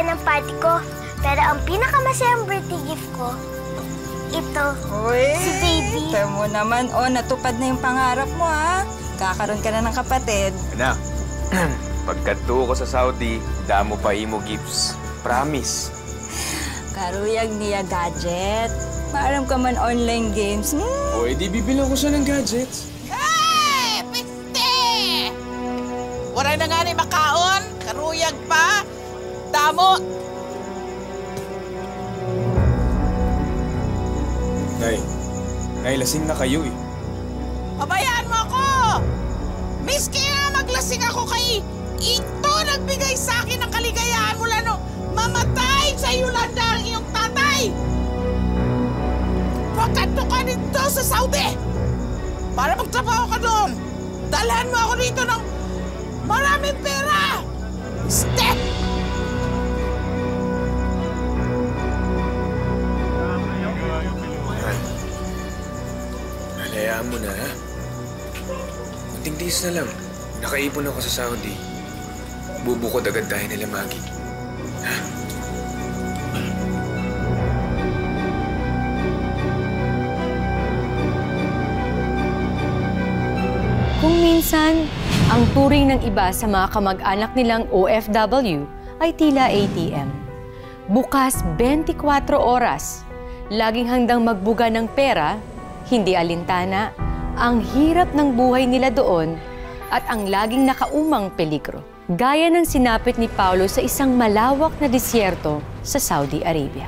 ng party ko. Pero ang pinakamasayang birthday gift ko, ito, Uy, si baby. Tamo naman, natupad na yung pangarap mo, ha? Kakaroon ka na ng kapatid. Anak, pagkatuo ko sa Saudi, damo pa imo gifts. Promise. Karuyag niya gadget. Maaram ka man online games. O, edi bibilang ko siya ng gadgets. Hey! Piste! Wala na nga ni makaon. Karuyag pa. Damo. Nay, lasing na kayo eh. Pabayaan mo ako! Miski nga maglasing ako kay ito nagbigay sa akin ng kaligayahan mula no mamatay sa Yolanda ang iyong tatay! Pagkanto ka dito sa Saudi para magtrabaho ka doon. Dalhan mo ako dito ng maraming pera! Step! Hayaan mo na, ha? Kunting tiis na lang. Nakaipon ako sa Saudi. Bubukod agad tayo nila, Maggie. Ha? Kung minsan, ang turing ng iba sa mga kamag-anak nilang OFW ay tila ATM. Bukas 24 oras, laging handang magbuga ng pera, hindi alintana, ang hirap ng buhay nila doon at ang laging nakaumang peligro. Gaya ng sinapit ni Paulo sa isang malawak na disyerto sa Saudi Arabia.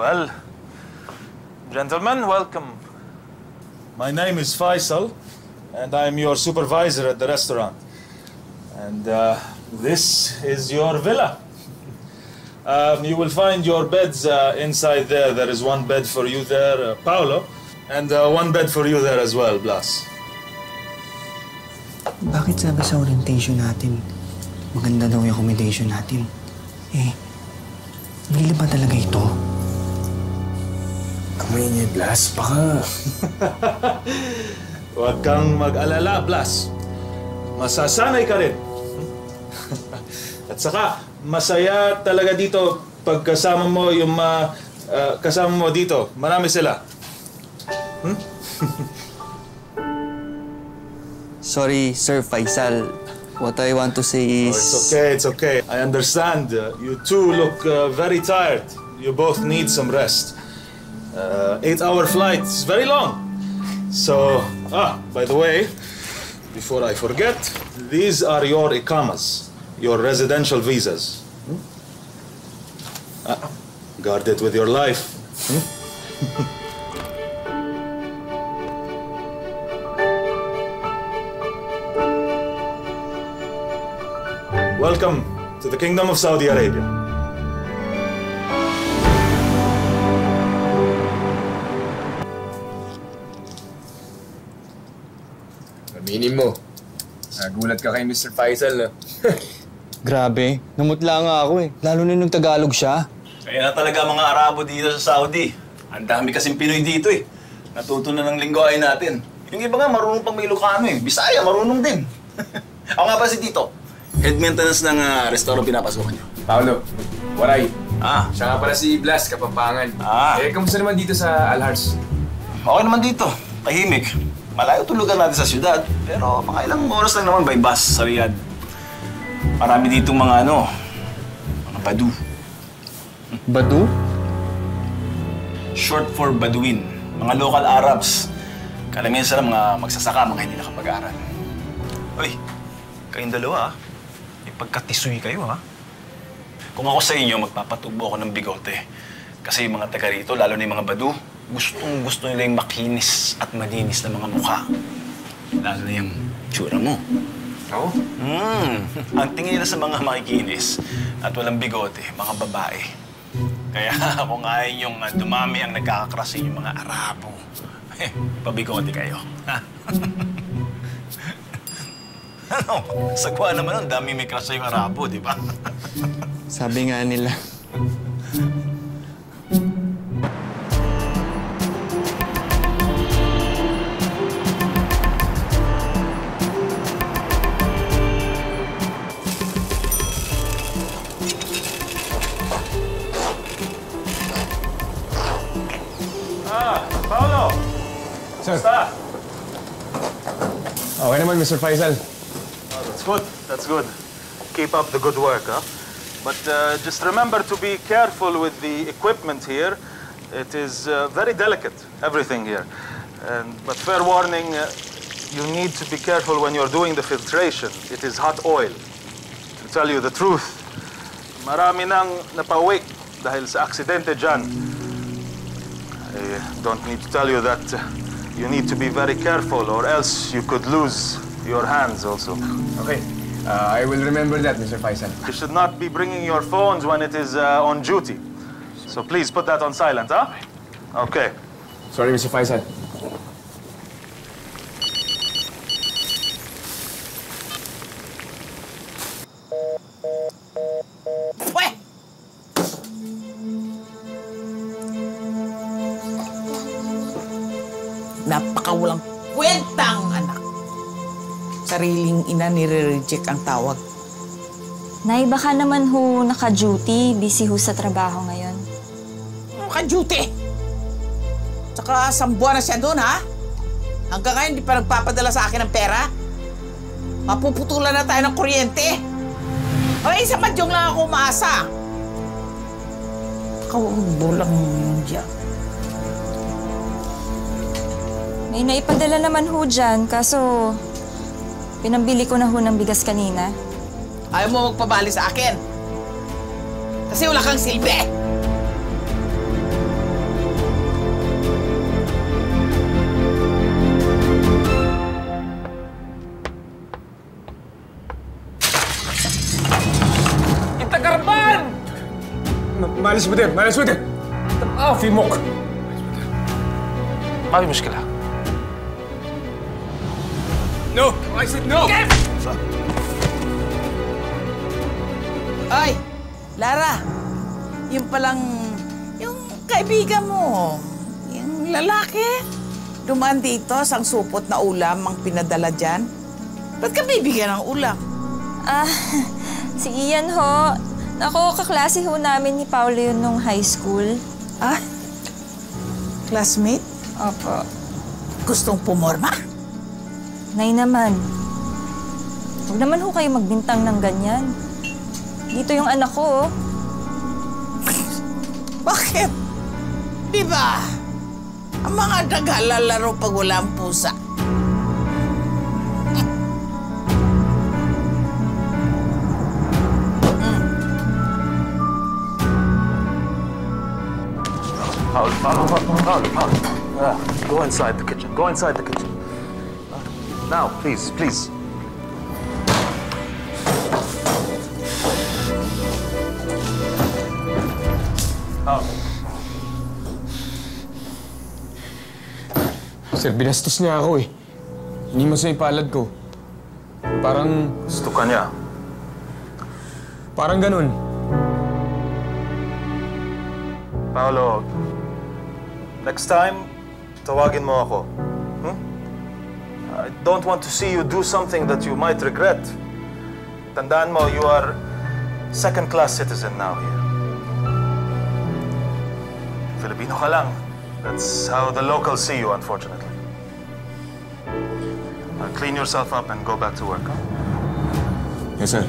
Well, gentlemen, welcome. My name is Faisal, and I'm your supervisor at the restaurant. And this is your villa. You will find your beds inside there. There is one bed for you there, Paolo, and one bed for you there as well, Blas. Bakit sabi sa orientation natin, maganda daw yung accommodation natin? Bili ba talaga ito? Kamay niya, Blas. Baka... Huwag kang mag-alala, Blas. Masasanay ka rin. At saka, masaya talaga dito pag kasama mo yung kasama mo dito. Marami sila. Sorry, Sir Faisal. What I want to say is... It's okay. I understand. You two look very tired. You both need some rest. 8-hour flight is very long. So, by the way, before I forget, these are your ikamas, your residential visas. Guard it with your life. Welcome to the Kingdom of Saudi Arabia. Aminin mo. Nagulat ka kay Mr. Faisal, no? Grabe, namutla nga ako eh. Lalo na nung Tagalog siya. Kaya na talaga mga Arabo dito sa Saudi. Ang dami kasing Pinoy dito eh. Natuto na ng lingwahe natin. Yung iba nga marunong pang may Ilocano eh. Bisaya, marunong din. Ako nga ba si Tito? Head maintenance ng restaurant pinapasukan niyo. Paolo, Waray. Siya nga pala si Blas, Kapampangan. Kamusta naman dito sa Alhars? Okay naman dito. Tahimik. Malayo tulugan natin sa syudad. Pero mga ilang oras lang naman by bus sa Riyadh. Marami ditong mga mga Badu. Badu? Short for Baduin. Mga local Arabs. Karamihan sila mga magsasaka, mga hindi nakapag-aral. Uy, kayong dalawa may pagkatisoy kayo Kung ako sa inyo, magpapatubo ako ng bigote. Kasi yung mga taga rito, lalo na yung mga Badu, gusto nila yung makinis at malinis na mga mukha. Lalo na yung tsura mo. Oo? Ang tingin nila sa mga makikinis at walang bigote, mga babae. Kaya kung ayaw yung dumami ang nagkakakrasin yung mga Arabo, Pabigote kayo. Ano? Sagwa naman ang dami may crush sa'yo Arabo, di ba? Sabi nga nila. Paolo! Sir. Basta! Okay naman, Mr. Faisal. Oh, that's good. That's good. Keep up the good work, huh? But just remember to be careful with the equipment here. It is very delicate, everything here. But fair warning, you need to be careful when you're doing the filtration. It is hot oil. To tell you the truth, marami nang napauwi dahil sa aksidente dyan. I don't need to tell you that you need to be very careful or else you could lose your hands also. Okay. I will remember that, Mr. Faisal. You should not be bringing your phones when it is on duty. So please put that on silent, huh? Okay. Sorry, Mr. Faisal. Weh! Napakawalang kwentang anak. Sariling ina nire-reject ang tawag. Nay, baka naman ho naka-duty. Busy ho sa trabaho ngayon. Ka-duty! Tsaka 1 buwan na siya doon, ha? Hanggang ngayon, di pa nagpapadala sa akin ng pera. Mapuputulan na tayo ng kuryente. Ay, sa madyong lang ako umaasa. Bulang diyan. May naipadala naman ho dyan, kaso pinambili ko na ho ng bigas kanina. Ayaw mo magpabali sa akin. Kasi wala kang silbi. Itagarban! Malis mo din! Malis mo din! Fimok! ما في مشكلة. No! I said no! Ay, Lara, yung palang, yung kaibigan mo, yung lalaki, dumaan dito, sang supot na ulam ang pinadala dyan. Ba't ka bibigyan ng ulam? Si Ian ho. Naku, kaklase ho namin ni Paolo yun nung high school. Ah, classmate? Opo. Gustong pumorma? Nay naman. Huwag naman ho kayo magbintang ng ganyan. Dito yung anak ko, oh. Bakit? Di ba? Ang mga naghalalaro pag wala ang pusa. Paolo. Go inside the kitchen. Go inside the kitchen. Now, please, please. Sir, binastos niya ako eh. Inimos na yung palad ko. Parang... Gusto ka niya. Parang ganun. Paolo, next time, tawagin mo ako. I don't want to see you do something that you might regret. Tandaan mo, you are second-class citizen now here. Filipino ka lang. That's how the locals see you, unfortunately. Clean yourself up and go back to work, huh? Yes, sir.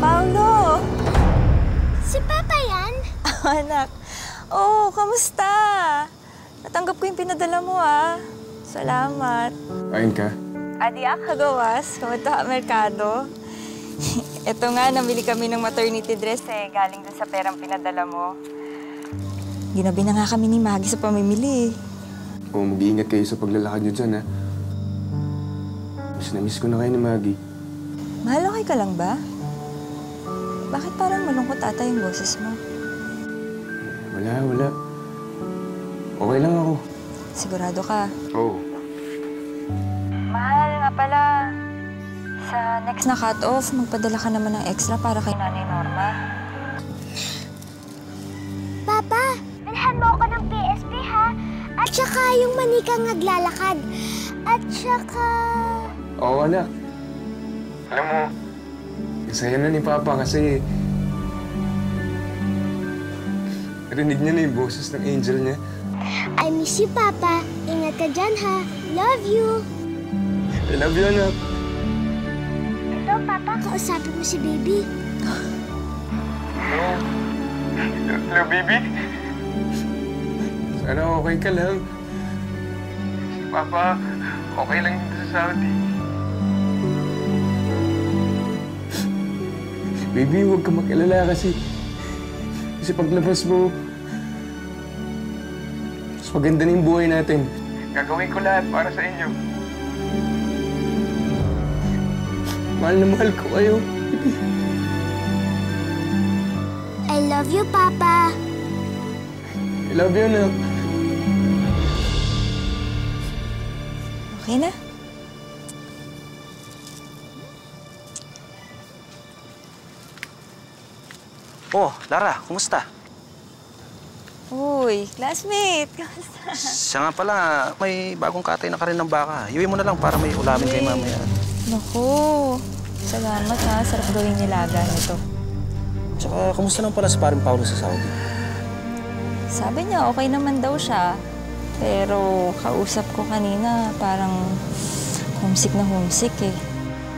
Paolo! Si Papa yan? Anak. Oh, kamusta? Natanggap ko yung pinadala mo, ah. Salamat. Kain ka? Adiak, kagawas. Kamunta ka merkado. Ito nga, namili kami ng maternity dress eh. Galing dun sa perang pinadala mo. Ginabi na nga kami ni Maggie sa pamimili. Oo, mag-iingat kayo sa paglalakad niyo dyan, ha? Miss na miss ko na kayo ni Maggie. Mahal okay ka lang ba? bakit parang malungkot ata yung boses mo? Wala. Okay lang ako. Sigurado ka? Oo. Mahal nga pala. Sa next na cut-off, magpadala ka naman ng extra para kay Nanay Norma. Papa, bilhan mo ako ng PSP, ha? At saka yung manikang naglalakad. At saka... Oo, anak. Alam mo, masaya na ni Papa kasi narinig niya na yung boses ng angel niya. I miss you, Papa. Ingat ka dyan, ha? Love you. I love you, anak. Hello, Papa. Kausapin mo si Baby. Hello, baby. Sana okay ka lang. Si Papa, okay lang dito sa Saudi. Baby, huwag ka mag-alala kasi paglabas mo, mas maganda na yung buhay natin. Gagawin ko lahat para sa inyo. Mahal na mahal ko kayo, baby. I love you, Papa. I love you, anak. Okay na? Oh, Lara, kumusta? Uy, classmate, kamusta? Siya nga pala, may bagong katay na karin ng baka. Iwi mo na lang para may ulamin kay mamaya. Naku, salamat ha. Sarap gawing nilaga nito. Tsaka, kumusta naman pala si paring Paulo sa Saudi? Sabi niya, okay naman daw siya. Pero kausap ko kanina, parang homesick na homesick eh.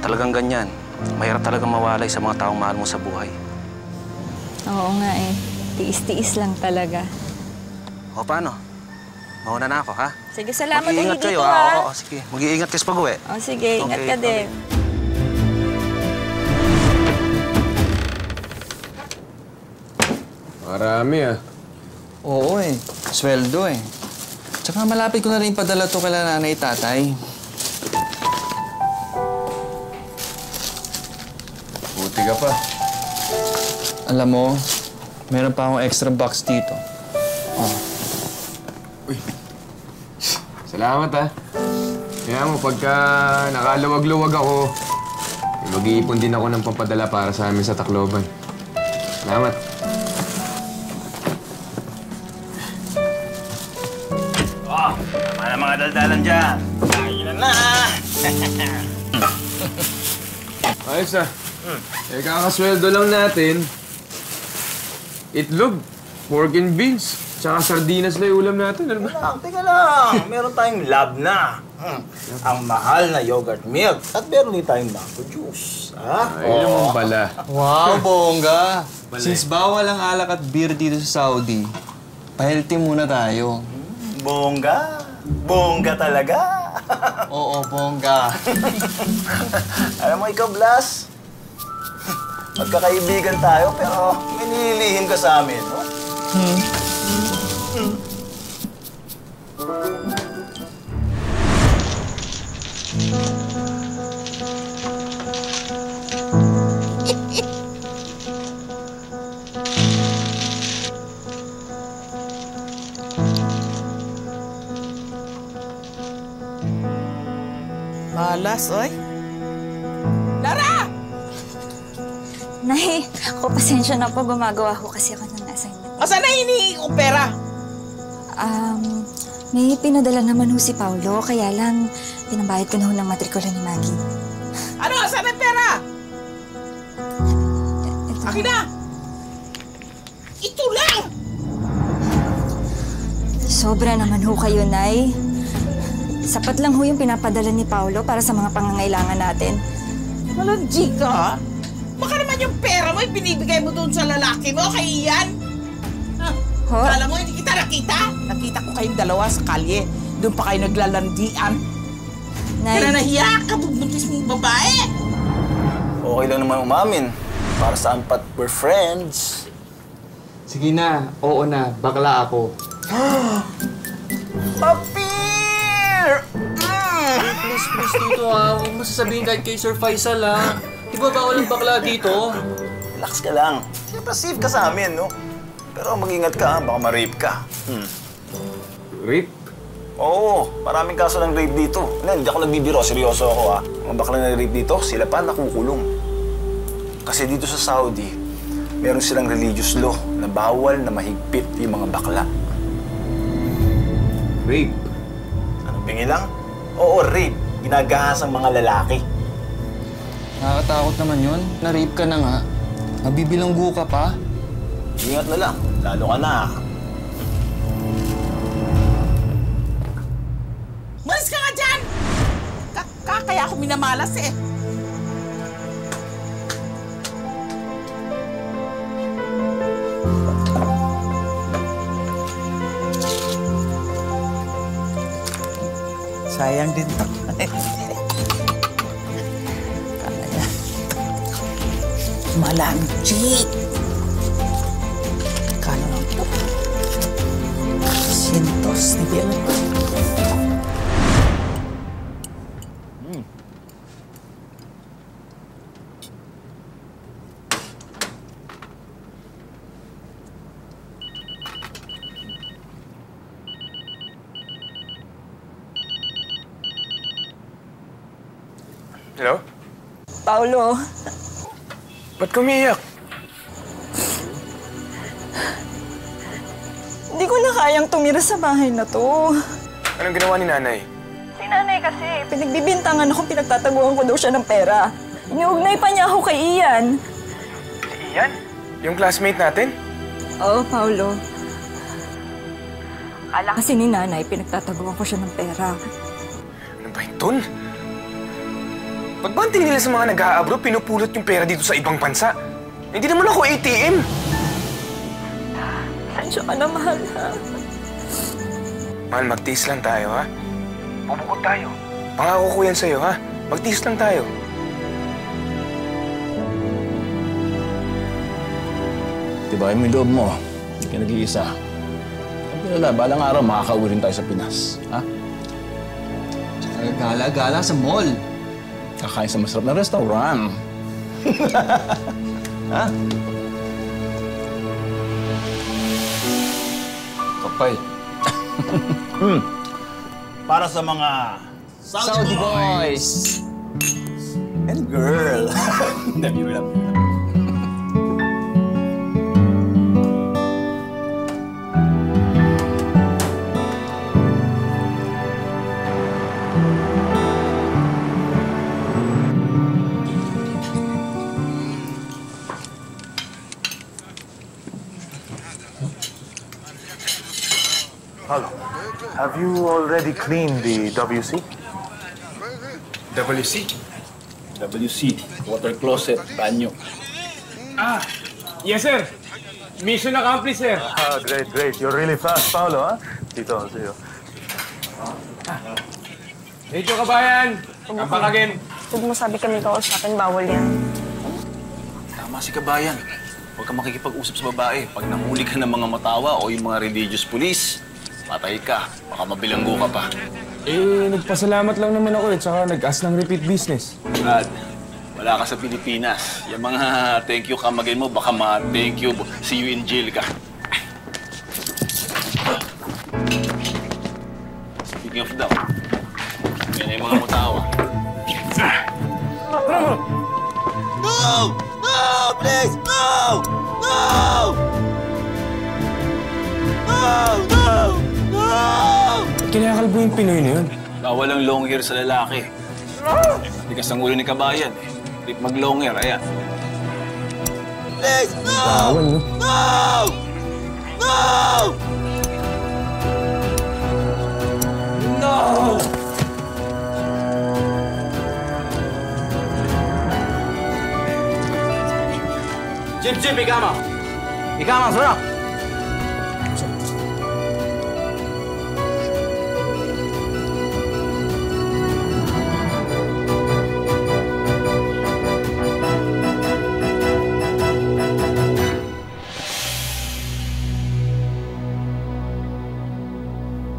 Talagang ganyan. Mahirap talagang mawalay sa mga taong mahal mo sa buhay. Oo nga eh. Tiis-tiis lang talaga. O, paano? Mauna na ako, ha? Sige, salamat. Mag-iingat kayo, ha? ha? Oo, sige. Mag-iingat kayo sa pag-uwi. O, sige. Ingat ka din. Marami ah. Oo eh. Sweldo eh. Tsaka malapit ko na rin padala to kala nanay tatay. Buti ka pa. Alam mo, meron pa akong extra box dito. Oh. Uy. Salamat ah. Kaya mo, pagka nakaluwag-luwag ako, mag-iipon din ako ng papadala para sa amin sa Tacloban. Salamat. Oh, tama na mga daldalan dyan. Kailan na! Ayos ah. Eh, kakasweldo lang natin. Itlog, pork and beans, tsaka sardinas na yung ulam natin. Ano ba? Teka lang. Meron tayong lab na. Ang mahal na yogurt milk. At meron din tayong mango juice. Ha? Ay, naman bala. Wow, bongga! Since bawal ang alak at beer dito sa Saudi, pa-healthy muna tayo. Bongga. Bongga talaga. Oo, bongga. Alam mo, ikaw, Blas, magkakaibigan tayo, pero may nililihim ka sa amin, no? Malas, oy. Lara! Nay, ako pasensya na po. Gumagawa ko kasi ako ng assignment. Asan na hinihingi kong pera? May pinadala naman ho si Paulo. Kaya lang, pinabayad ko na ho ng matrikula ni Maggie. Ano? Asan ang pera? Ito. Akin na! Ito lang! Sobra naman ho kayo, Nay. Sapat lang ho yung pinapadala ni Paulo para sa mga pangangailangan natin. Malandi ka, ha? Baka naman yung pera mo, binibigay mo doon sa lalaki mo, kay Ian. Ho? Kala mo, hindi kita nakita? Nakita ko kayong dalawa sa kalye. Doon pa kayo naglalandian. Nay, Kaya nahiya ka, bubuntis mong babae. Okay lang naman umamin. Para saan pat we're friends. Sige na, oo na, bakla ako. Papir! Please dito ha, huwag mo sasabihin kahit kay Sir Faisal ha. Di ba bawal ang bakla dito? Relax ka lang. Siyempre, safe ka sa amin, no? Pero mag-ingat ka, baka ma-rape ka. Rape? Oo, maraming kaso ng rape dito. Hindi ako nagbibiro, seryoso ako, ha? Mga bakla na rape dito, sila pa nakukulong. Kasi dito sa Saudi, meron silang religious law na bawal na mahigpit yung mga bakla. Rape? Anong bingi lang? Oo, rape. Ginagahas ang mga lalaki. Nakakatakot naman yun. Na-rape ka na nga. Mabibilanggo ka pa. Ingat na lang. Lalo ka na. Malis ka nga dyan! Kaya ako minamalas eh. Sayang din to. Malanchi. Kano lang to? 100 nivel. Hello? Paolo, Ba't ka umiiyak? hindi ko na kayang tumira sa bahay na to. Anong ginawa ni nanay? Si nanay kasi, pinagbibintangan ako, pinagtataguan ko daw siya ng pera. Iniugnay pa niya ako kay Ian. Si Ian? Yung classmate natin? Oo, Paolo. Akala kasi ni nanay, pinagtataguan ko siya ng pera. Ano ba yun? Ba't ba ang tingin nila sa mga nag-aabro, pinupulot yung pera dito sa ibang bansa? Hindi naman ako ATM! Sensya ka na, mahal, ha? Mahal, magtiis lang tayo, ha? Bubukod tayo. Pangako ko yan sa'yo, ha? Magtiis lang tayo. Diba, yung loob mo, hindi ka nag-iisa. Ang pinala, balang araw, makakauwi rin tayo sa Pinas. Ha? Gala-gala sa mall. Kakain sa masarap na restaurant. Ha? Kapay. Para sa mga Saudi boys! and girl. Dami mo lang. Hello. Have you already cleaned the WC? WC? WC, water closet, banyo. Ah! Yes, sir! Mission accomplished, sir! Ah, great, great. You're really fast, Paolo, huh? Dito, sa'yo. Dito, kabayan! Kampakagin! Huwag mo sabi kami kausapin, bawal yan. Tama si kabayan. Huwag ka makikipag-usap sa babae. Pag nahuli ka ng mga matawa o yung mga religious police, patay ka. Baka mabilanggo ka pa. Eh, nagpasalamat lang naman ako eh, tsaka nag-ask ng repeat business. Brad, wala ka sa Pilipinas. Yung mga thank you kamagin mo, baka ma-thank you, see you in jail ka. Speaking of that, yan na yung mga matawa. No! No! Please! No! No! No! No! No! Kinakalbo yung Pinoy na yun. Bawal ang long hair sa lalaki. Likas ang ulo ni kabayan. Hindi mag-long hair, ayan. Please! No! Bawal, no? No! No! No! Jim, ikama! Ikama, sarap!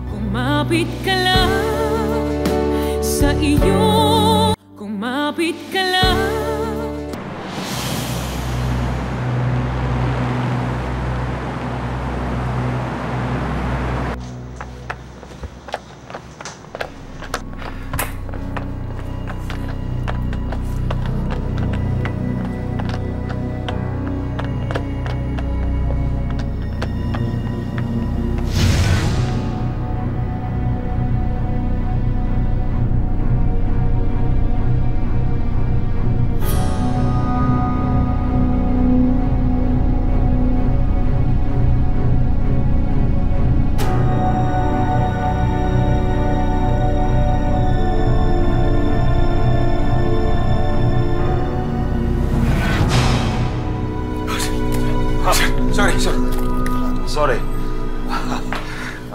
Kumapit ka lang sa iyo. Kumapit ka lang.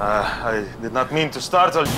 I did not mean to startle you.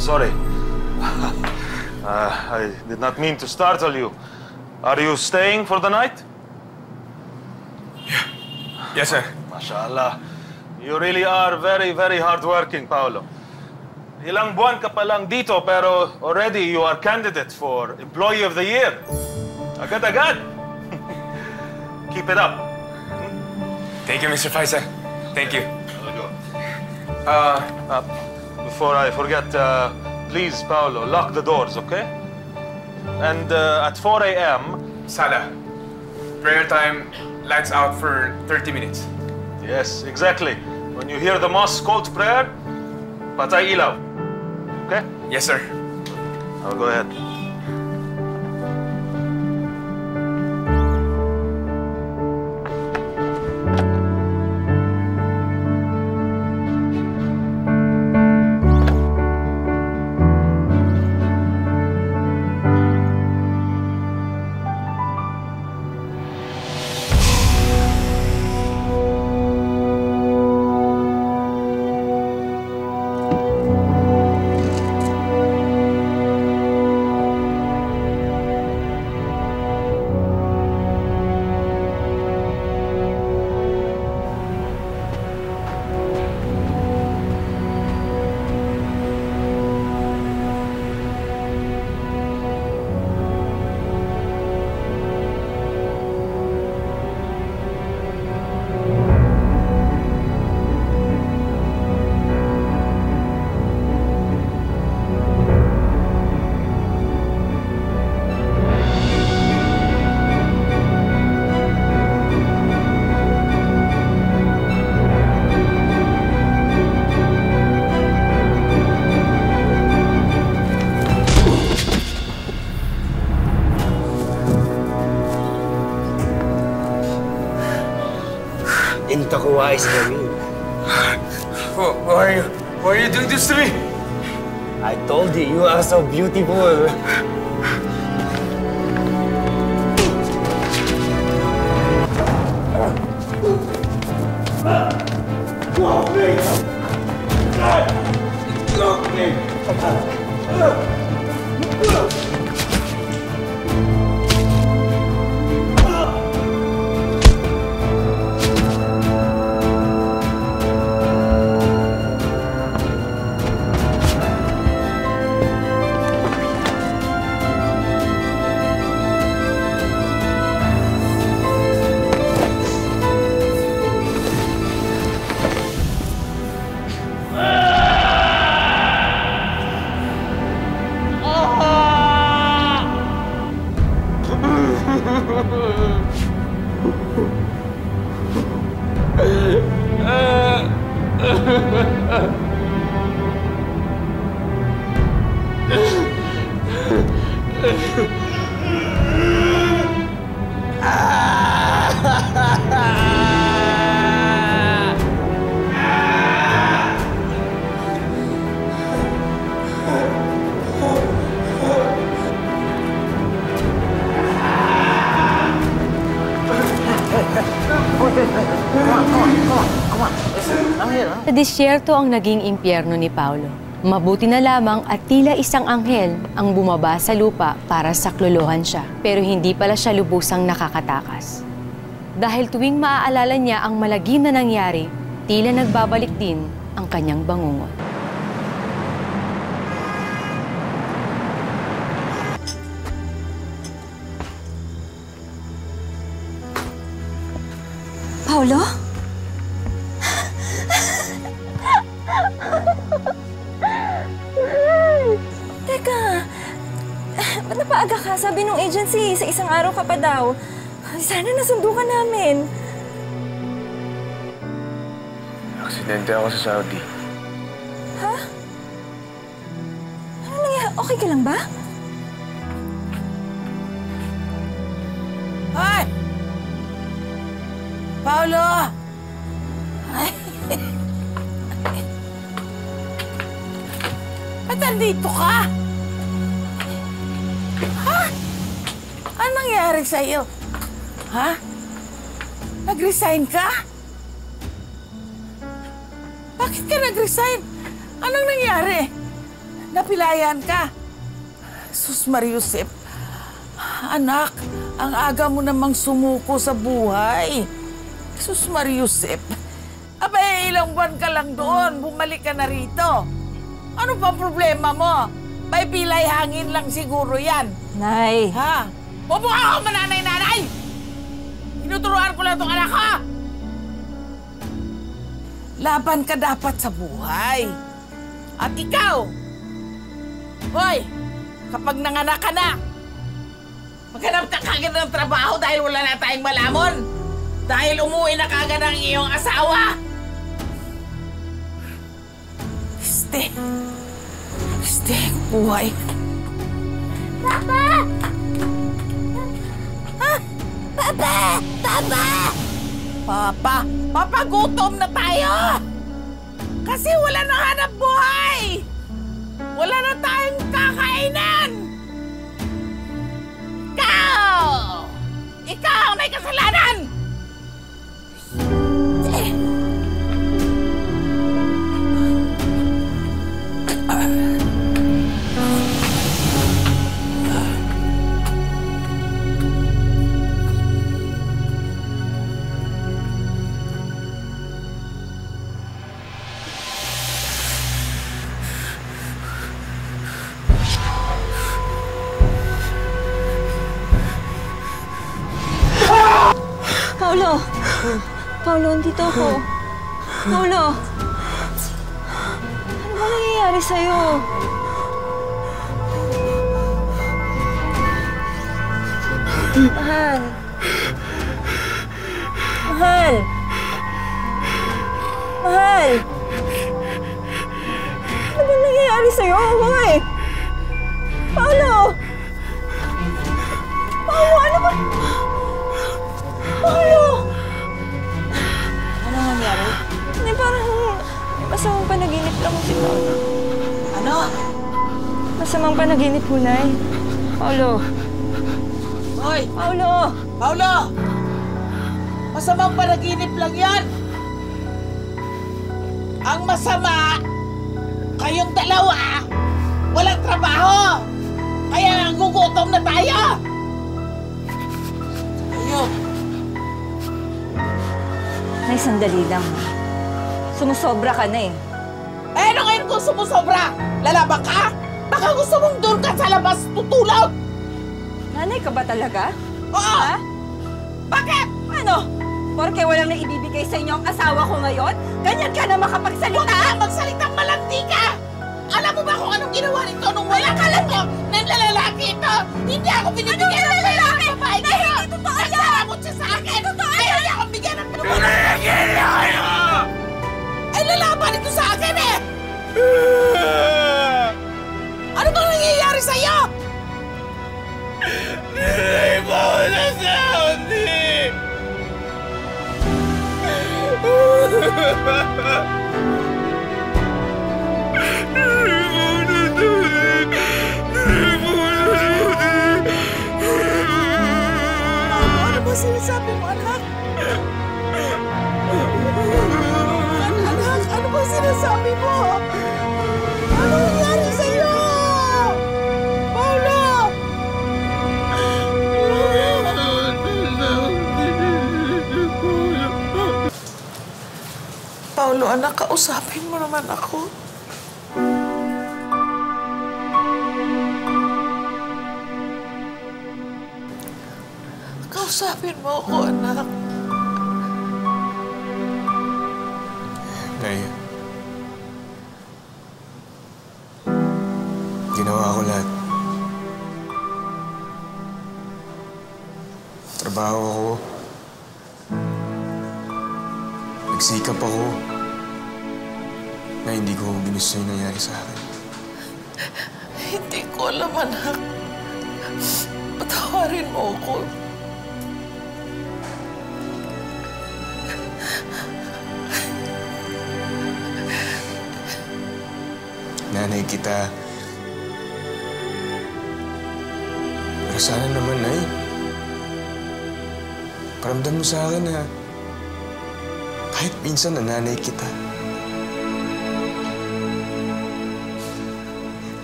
Sorry. I did not mean to startle you. Are you staying for the night? Yeah. Yes, sir. Mashallah. You really are very, very hardworking, Paolo. Ilang buwan ka pa lang dito, pero already you are candidate for Employee of the Year. Agad-agad. Keep it up. Thank you, Mr. Faisal. Thank you. Before I forget, please, Paolo, lock the doors, okay? And at 4 a.m. Salah, prayer time, lights out for 30 minutes. Yes, exactly. When you hear the mosque call to prayer, patay ilaw. Okay? Yes, sir. I'll go ahead. Intakuwa is Jamil. Why are you doing this to me? I told you, you are so beautiful. Sa disyerto ang naging impyerno ni Paolo. Mabuti na lamang at tila isang anghel ang bumaba sa lupa para saklolohan siya. Pero hindi pala siya lubusang nakakatakas. Dahil tuwing maaalala niya ang malagim na nangyari, tila nagbabalik din ang kanyang bangungot. Paolo? napaaga ka? Sabi nung agency, sa isang araw ka pa daw. Sana nasundo ka namin. Aksidente ako sa Saudi. Ha? Ano nangyari? Okay ka lang ba? Hoy! Paolo! Ay! Ba't nandito ka? Ha? Ano nangyari sa'yo? Ha? Nag-resign ka? Bakit ka nag-resign? Anong nangyari? Napilayan ka? Sus Mariusep, anak, ang aga mo namang sumuko sa buhay. Sus Mariusep, abay ilang buwan ka lang doon, bumalik ka na rito. Ano pa problema mo? May pilay hangin lang siguro yan. Nay. Ha? Bumukha ako mananay-nanay! Tinuturuan ko lang itong anak ko! Laban ka dapat sa buhay. At ikaw, hoy, kapag nanganak ka na, maghanap ka kagad ng trabaho dahil wala na tayong malamon. Dahil umuwi na kagad ang iyong asawa. Este, buhay. Papa! Ha? Papa! Papa! Papa, gutom na tayo! Kasi wala na hanap buhay! Wala na tayong kakainan! Ikaw ang may kasalanan! Paolo! Paolo, andito ako. Paolo! Ano ba nangyayari sa'yo? Mahal! Mahal! Mahal! Ano ba nangyayari sa'yo? Hoy! Paolo! Paolo, ano ba? Paolo! Ano nangyari? Hindi, parang masamang panaginip lang si Paolo. Ano? Masamang panaginip mo, Nay. Paolo! Hoy! Paolo! Paolo! Masamang panaginip lang yan! Ang masama, kayong dalawa, walang trabaho! Kaya gugutom na tayo! Ayun! Nay, sandali lang. Sumusobra ka na eh. Eh, ano ngayon kung sumusobra? Lalaban ka? Baka gusto mong doon ka sa labas tutulog! Nanay ka ba talaga? Oo! Ha? Bakit? Ano? Porke walang naibibigay sa inyo ang asawa ko ngayon? Ganyan ka na makapagsalita? Huwag ka magsalitang malandi ka! Alam mo ba kung anong ginawa nito nung wala ka lang mo? Nang lalaki ito! Hindi ako binibigyan ng lalaki! Babae ka! Hindi totoo yan! Nagsaramot siya sa akin! Totoo yan! Ayaw niya akong bigyan ng pinupunan! Nalagyan niya kayo! Ay, lalaban ito sa akin eh! Ano bang nangyayari sa'yo? Nilay mo na sa Saudi! Ano ba sinasabi mo, anak? Anak, ano ba sinasabi mo? Ano nangyari sa'yo? Paolo! Paolo, anak, kausapin mo naman ako. Kausapin mo ako, anak. Nay, ginawa ko lahat. Nagtrabaho ako. Nagsikap ako. Na hindi ko ginusto yung nangyari sa akin. Hindi ko alam, anak. Patawarin mo ako. Nanay kita. Pero sana naman, Nay. Paramdam mo sa akin na kahit minsan nananay kita.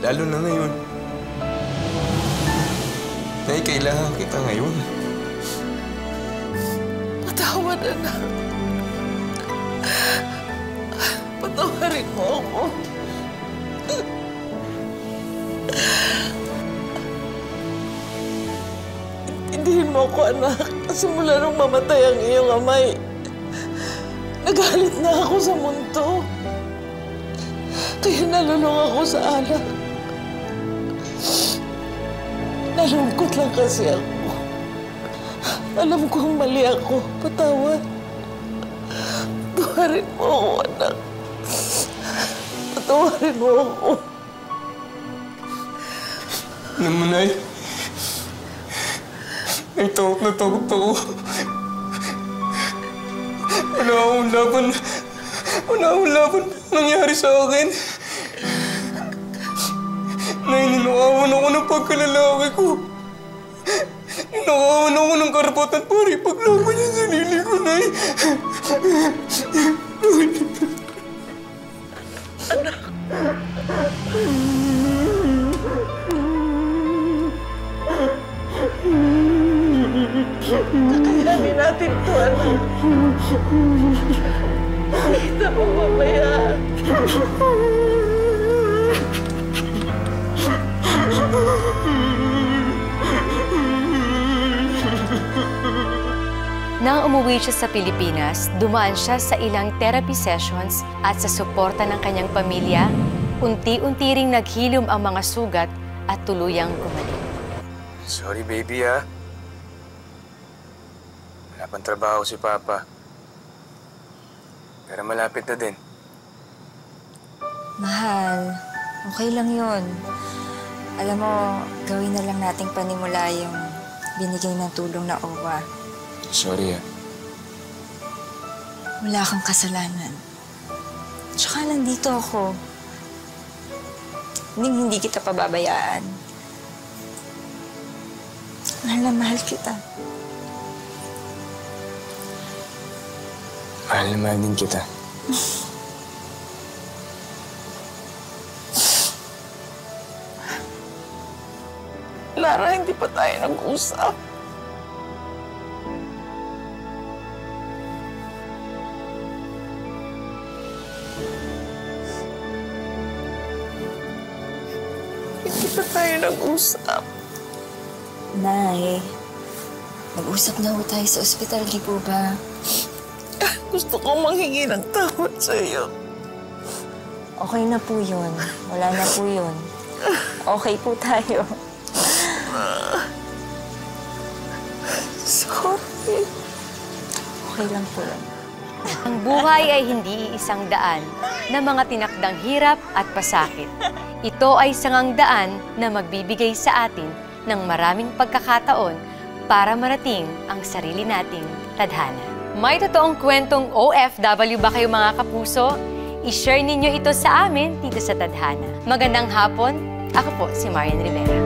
Lalo na ngayon. Nay, kailangan kita ngayon. Patawad, anak. Patawarin mo ako. Intindihin mo ako, anak. Simula nung mamatay ang iyong amay, nagalit na ako sa mundo. Kaya nalulong ako sa alak. Nalungkot lang kasi ako. Alam kong mali ako. Patawad. Patawarin mo ako, anak. Patawarin mo ako. Alam mo, Nay. Ay, takot na takot ako. Wala akong laban. Wala akong laban nangyari sa akin. Nay, ninakawan ako ng pagkalalaki ko. Ninakawan ako ng karapatan para ipaglaban yung sarili ko, Nay. Anak. Kakayanin natin ito, anak. Kita mo mamaya. Nang umuwi siya sa Pilipinas, dumaan siya sa ilang therapy sessions at sa suporta ng kanyang pamilya, unti-unti ring naghilom ang mga sugat at tuluyang gumaling. Sorry, baby, ha? Wala pang trabaho si Papa. Pero malapit na din. Mahal, okay lang yun. Alam mo, gawin na lang nating panimula yung binigay ng tulong na OWA. Sorry, ha? Wala kang kasalanan. Tsaka nandito ako. Hindi kita pababayaan. Mahal na mahal kita. Mahal na mahal din kita. Lara, hindi pa tayo nag-usap. Hindi pa tayo nag-usap. Nay, nag-usap na ho tayo sa ospital, di po ba? Gusto kong manghingi ng tawad sa iyo. Okay na po yun. Wala na po yun. Okay po tayo. Sorry. Okay lang po yun. Ang buhay ay hindi isang daan na mga tinakdang hirap at pasakit. Ito ay sangang daan na magbibigay sa atin ng maraming pagkakataon para marating ang sarili nating tadhana. May totoong kwentong OFW ba kayo mga kapuso? I-share ninyo ito sa amin dito sa Tadhana. Magandang hapon, ako po si Marian Rivera.